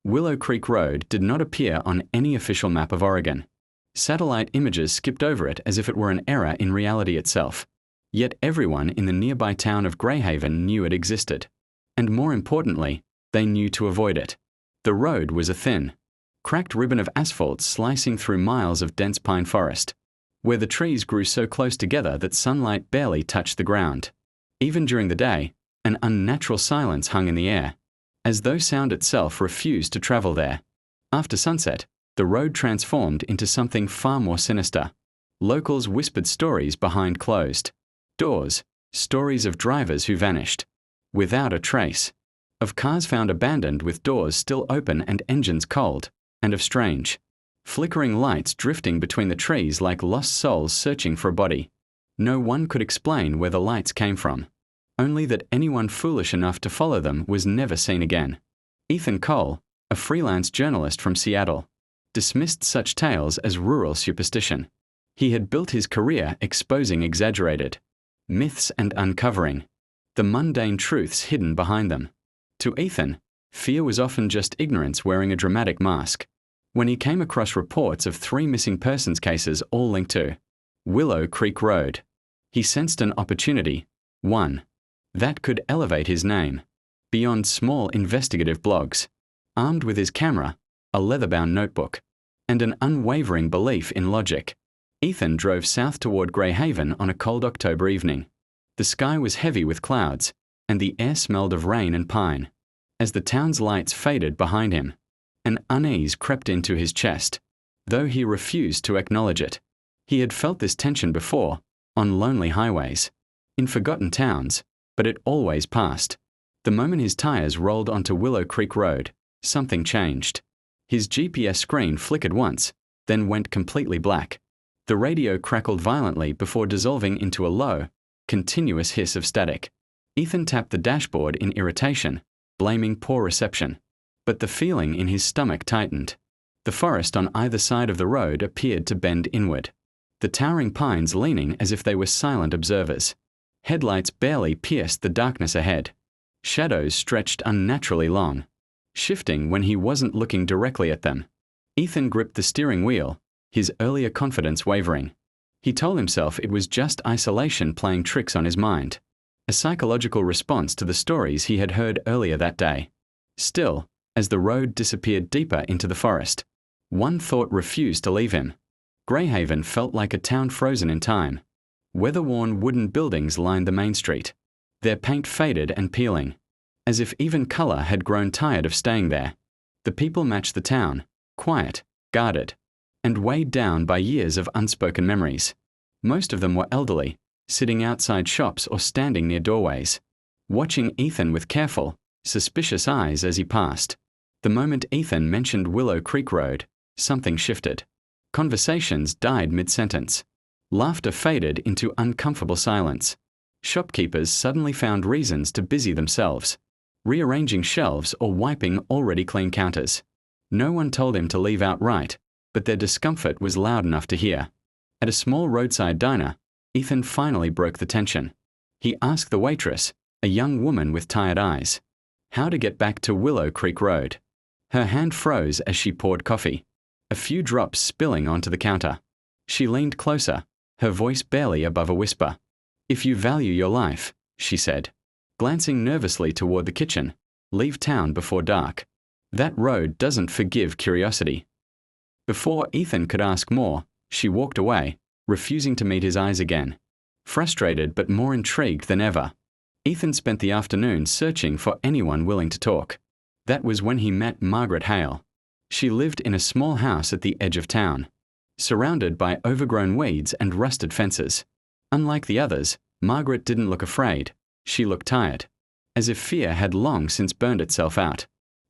Willow Creek Road did not appear on any official map of Oregon. Satellite images skipped over it as if it were an error in reality itself. Yet everyone in the nearby town of Greyhaven knew it existed. And more importantly, they knew to avoid it. The road was a thin, cracked ribbon of asphalt slicing through miles of dense pine forest, where the trees grew so close together that sunlight barely touched the ground. Even during the day, an unnatural silence hung in the air, as though sound itself refused to travel there. After sunset, the road transformed into something far more sinister. Locals whispered stories behind closed doors, stories of drivers who vanished, without a trace, of cars found abandoned with doors still open and engines cold, and of strange, flickering lights drifting between the trees like lost souls searching for a body. No one could explain where the lights came from, only that anyone foolish enough to follow them was never seen again. Ethan Cole, a freelance journalist from Seattle, dismissed such tales as rural superstition. He had built his career exposing exaggerated myths and uncovering the mundane truths hidden behind them. To Ethan, fear was often just ignorance wearing a dramatic mask. When he came across reports of 3 missing persons cases all linked to Willow Creek Road, he sensed an opportunity, one that could elevate his name beyond small investigative blogs. Armed with his camera, a leather-bound notebook, and an unwavering belief in logic, Ethan drove south toward Greyhaven on a cold October evening. The sky was heavy with clouds, and the air smelled of rain and pine. As the town's lights faded behind him, an unease crept into his chest, though he refused to acknowledge it. He had felt this tension before, on lonely highways, in forgotten towns, but it always passed. The moment his tires rolled onto Willow Creek Road, something changed. His GPS screen flickered once, then went completely black. The radio crackled violently before dissolving into a low, continuous hiss of static. Ethan tapped the dashboard in irritation, blaming poor reception. But the feeling in his stomach tightened. The forest on either side of the road appeared to bend inward, the towering pines leaning as if they were silent observers. Headlights barely pierced the darkness ahead. Shadows stretched unnaturally long, shifting when he wasn't looking directly at them. Ethan gripped the steering wheel, his earlier confidence wavering. He told himself it was just isolation playing tricks on his mind, a psychological response to the stories he had heard earlier that day. Still, as the road disappeared deeper into the forest, one thought refused to leave him. Greyhaven felt like a town frozen in time. Weather-worn wooden buildings lined the main street, their paint faded and peeling, as if even color had grown tired of staying there. The people matched the town, quiet, guarded, and weighed down by years of unspoken memories. Most of them were elderly, sitting outside shops or standing near doorways, watching Ethan with careful, suspicious eyes as he passed. The moment Ethan mentioned Willow Creek Road, something shifted. Conversations died mid-sentence. Laughter faded into uncomfortable silence. Shopkeepers suddenly found reasons to busy themselves, rearranging shelves or wiping already clean counters. No one told him to leave outright, but their discomfort was loud enough to hear. At a small roadside diner, Ethan finally broke the tension. He asked the waitress, a young woman with tired eyes, how to get back to Willow Creek Road. Her hand froze as she poured coffee, a few drops spilling onto the counter. She leaned closer, her voice barely above a whisper. "If you value your life," she said, glancing nervously toward the kitchen, "leave town before dark. That road doesn't forgive curiosity." Before Ethan could ask more, she walked away, refusing to meet his eyes again. Frustrated but more intrigued than ever, Ethan spent the afternoon searching for anyone willing to talk. That was when he met Margaret Hale. She lived in a small house at the edge of town, surrounded by overgrown weeds and rusted fences. Unlike the others, Margaret didn't look afraid. She looked tired, as if fear had long since burned itself out.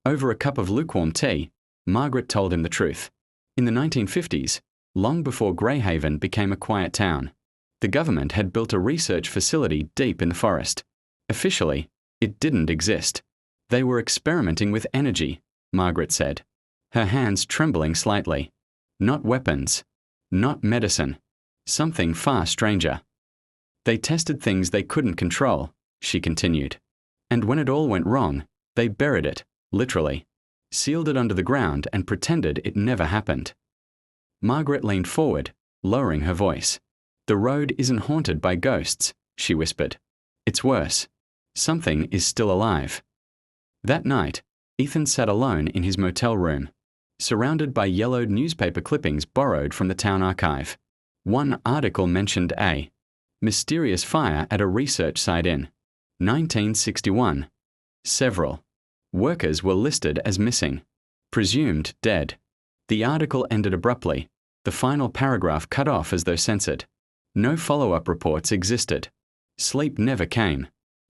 Over a cup of lukewarm tea, Margaret told him the truth. In the 1950s, long before Greyhaven became a quiet town, the government had built a research facility deep in the forest. Officially, it didn't exist. They were experimenting with energy, Margaret said, her hands trembling slightly. Not weapons, not medicine, something far stranger. They tested things they couldn't control, she continued. And when it all went wrong, they buried it, literally. sealed it under the ground, and pretended it never happened. Margaret leaned forward, lowering her voice. "The road isn't haunted by ghosts," she whispered. "It's worse. Something is still alive." That night, Ethan sat alone in his motel room, surrounded by yellowed newspaper clippings borrowed from the town archive. One article mentioned a mysterious fire at a research site in 1961. Several workers were listed as missing, presumed dead. The article ended abruptly, the final paragraph cut off as though censored. No follow-up reports existed. Sleep never came.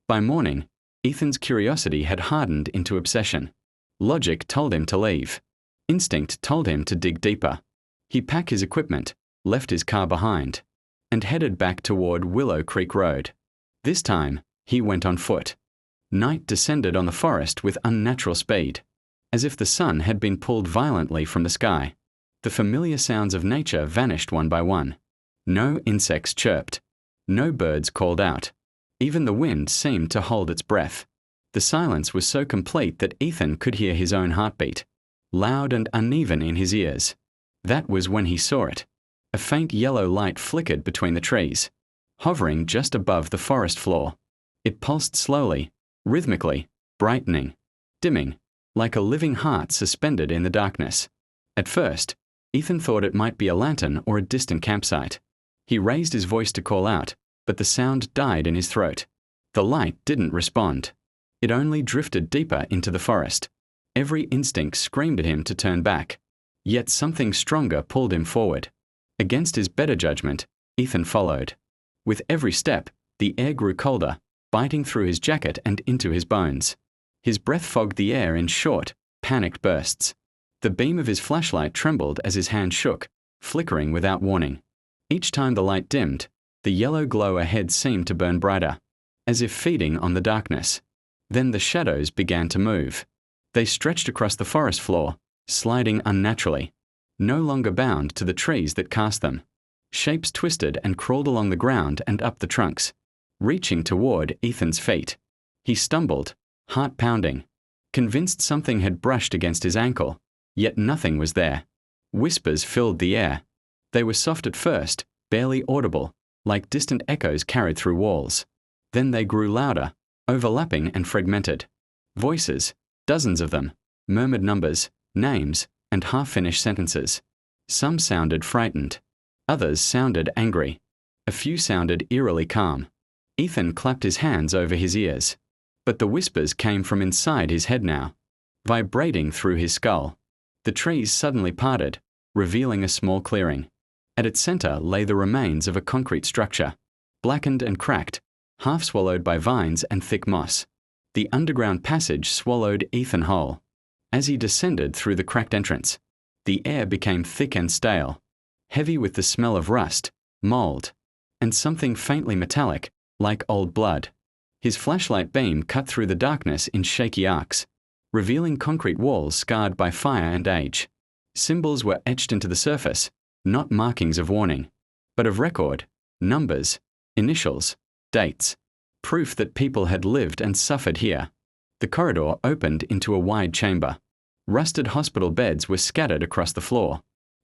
By morning, Ethan's curiosity had hardened into obsession. Logic told him to leave. Instinct told him to dig deeper. He packed his equipment, left his car behind, and headed back toward Willow Creek Road. This time, he went on foot. Night descended on the forest with unnatural speed, as if the sun had been pulled violently from the sky. The familiar sounds of nature vanished one by one. No insects chirped. No birds called out. Even the wind seemed to hold its breath. The silence was so complete that Ethan could hear his own heartbeat, loud and uneven in his ears. That was when he saw it. A faint yellow light flickered between the trees, hovering just above the forest floor. It pulsed slowly, rhythmically, brightening, dimming, like a living heart suspended in the darkness. At first, Ethan thought it might be a lantern or a distant campsite. He raised his voice to call out, but the sound died in his throat. The light didn't respond. It only drifted deeper into the forest. Every instinct screamed at him to turn back. Yet something stronger pulled him forward. Against his better judgment, Ethan followed. With every step, the air grew colder, biting through his jacket and into his bones. His breath fogged the air in short, panicked bursts. The beam of his flashlight trembled as his hand shook, flickering without warning. Each time the light dimmed, the yellow glow ahead seemed to burn brighter, as if feeding on the darkness. Then the shadows began to move. They stretched across the forest floor, sliding unnaturally, no longer bound to the trees that cast them. Shapes twisted and crawled along the ground and up the trunks, reaching toward Ethan's feet. He stumbled, heart pounding, convinced something had brushed against his ankle, yet nothing was there. Whispers filled the air. They were soft at first, barely audible, like distant echoes carried through walls. Then they grew louder, overlapping and fragmented. Voices, dozens of them, murmured numbers, names, and half-finished sentences. Some sounded frightened. Others sounded angry. A few sounded eerily calm. Ethan clapped his hands over his ears. But the whispers came from inside his head now, vibrating through his skull. The trees suddenly parted, revealing a small clearing. At its center lay the remains of a concrete structure, blackened and cracked, half swallowed by vines and thick moss. The underground passage swallowed Ethan whole. As he descended through the cracked entrance, the air became thick and stale, heavy with the smell of rust, mold, and something faintly metallic, like old blood. His flashlight beam cut through the darkness in shaky arcs, revealing concrete walls scarred by fire and age. Symbols were etched into the surface, not markings of warning, but of record, numbers, initials, dates, proof that people had lived and suffered here. The corridor opened into a wide chamber. Rusted hospital beds were scattered across the floor,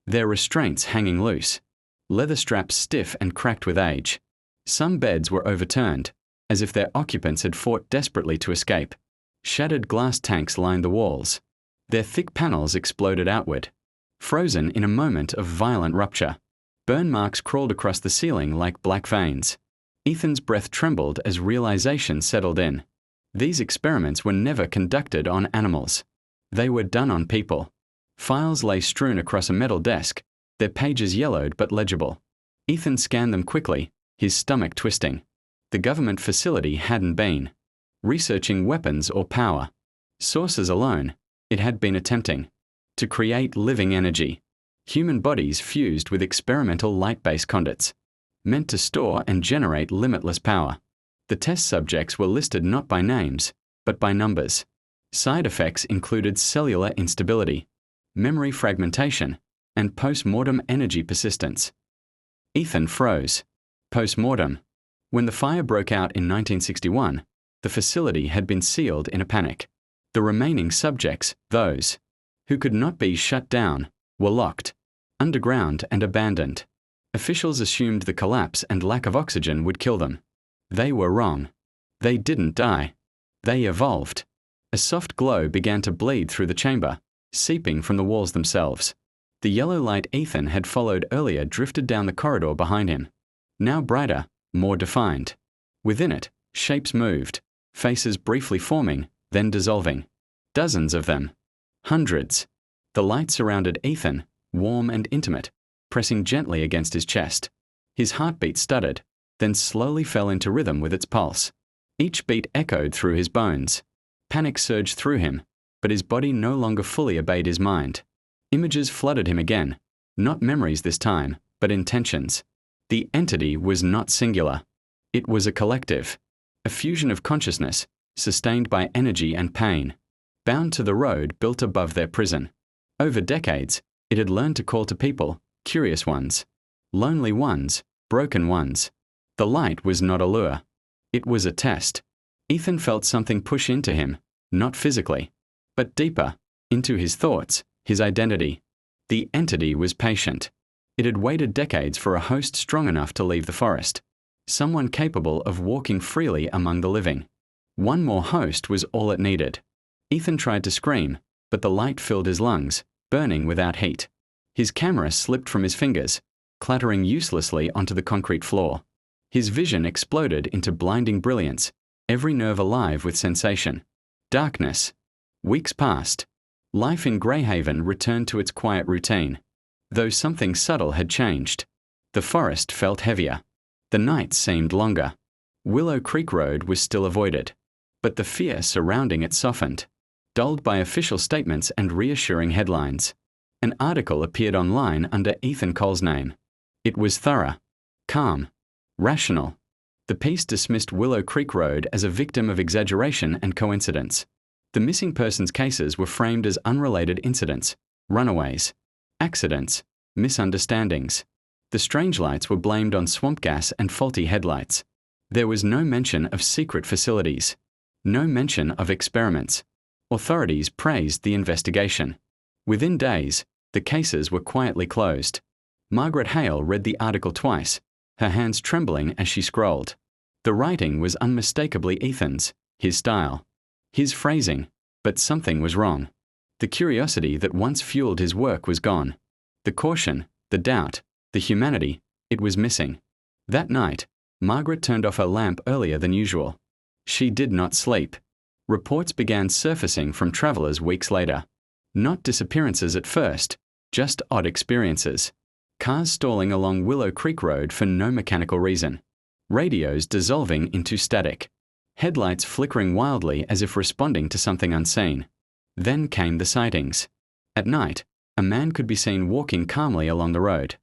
their restraints hanging loose, leather straps stiff and cracked with age. Some beds were overturned, as if their occupants had fought desperately to escape. Shattered glass tanks lined the walls. Their thick panels exploded outward, frozen in a moment of violent rupture. Burn marks crawled across the ceiling like black veins. Ethan's breath trembled as realization settled in. These experiments were never conducted on animals. They were done on people. Files lay strewn across a metal desk, their pages yellowed but legible. Ethan scanned them quickly, his stomach twisting. The government facility hadn't been researching weapons or power. Sources alone, it had been attempting to create living energy. Human bodies fused with experimental light-based conduits, meant to store and generate limitless power. The test subjects were listed not by names, but by numbers. Side effects included cellular instability, memory fragmentation, and post-mortem energy persistence. Ethan froze. Post-mortem. When the fire broke out in 1961, the facility had been sealed in a panic. The remaining subjects, those who could not be shut down, were locked, underground and abandoned. Officials assumed the collapse and lack of oxygen would kill them. They were wrong. They didn't die. They evolved. A soft glow began to bleed through the chamber, seeping from the walls themselves. The yellow light Ethan had followed earlier drifted down the corridor behind him. Now brighter, more defined. Within it, shapes moved, faces briefly forming, then dissolving. Dozens of them. Hundreds. The light surrounded Ethan, warm and intimate, pressing gently against his chest. His heartbeat stuttered, then slowly fell into rhythm with its pulse. Each beat echoed through his bones. Panic surged through him, but his body no longer fully obeyed his mind. Images flooded him again, not memories this time, but intentions. The entity was not singular. It was a collective, a fusion of consciousness, sustained by energy and pain, bound to the road built above their prison. Over decades, it had learned to call to people, curious ones, lonely ones, broken ones. The light was not a lure. It was a test. Ethan felt something push into him, not physically, but deeper, into his thoughts, his identity. The entity was patient. It had waited decades for a host strong enough to leave the forest, someone capable of walking freely among the living. One more host was all it needed. Ethan tried to scream, but the light filled his lungs, burning without heat. His camera slipped from his fingers, clattering uselessly onto the concrete floor. His vision exploded into blinding brilliance, every nerve alive with sensation. Darkness. Weeks passed. Life in Greyhaven returned to its quiet routine, though something subtle had changed. The forest felt heavier. The nights seemed longer. Willow Creek Road was still avoided, but the fear surrounding it softened, dulled by official statements and reassuring headlines. An article appeared online under Ethan Cole's name. It was thorough, calm, rational. The piece dismissed Willow Creek Road as a victim of exaggeration and coincidence. The missing persons cases were framed as unrelated incidents, runaways, accidents, misunderstandings. The strange lights were blamed on swamp gas and faulty headlights. There was no mention of secret facilities, no mention of experiments. Authorities praised the investigation. Within days, the cases were quietly closed. Margaret Hale read the article twice, her hands trembling as she scrolled. The writing was unmistakably Ethan's, his style, his phrasing, but something was wrong. The curiosity that once fueled his work was gone. The caution, the doubt, the humanity, it was missing. That night, Margaret turned off her lamp earlier than usual. She did not sleep. Reports began surfacing from travelers weeks later. Not disappearances at first, just odd experiences. Cars stalling along Willow Creek Road for no mechanical reason. Radios dissolving into static. Headlights flickering wildly as if responding to something unseen. Then came the sightings. At night, a man could be seen walking calmly along the road.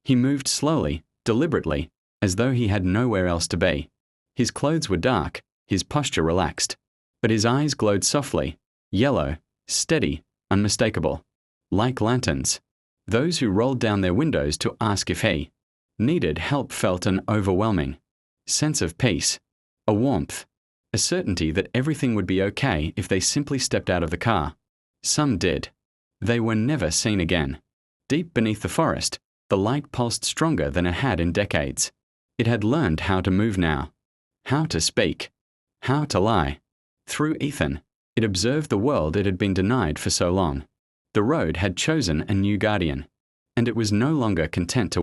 He moved slowly, deliberately, as though he had nowhere else to be. His clothes were dark, his posture relaxed. But his eyes glowed softly, yellow, steady, unmistakable. Like lanterns. Those who rolled down their windows to ask if he needed help felt an overwhelming sense of peace, a warmth, a certainty that everything would be okay if they simply stepped out of the car. Some did. They were never seen again. Deep beneath the forest, the light pulsed stronger than it had in decades. It had learned how to move now, how to speak, how to lie. Through Ethan, it observed the world it had been denied for so long. The road had chosen a new guardian, and it was no longer content to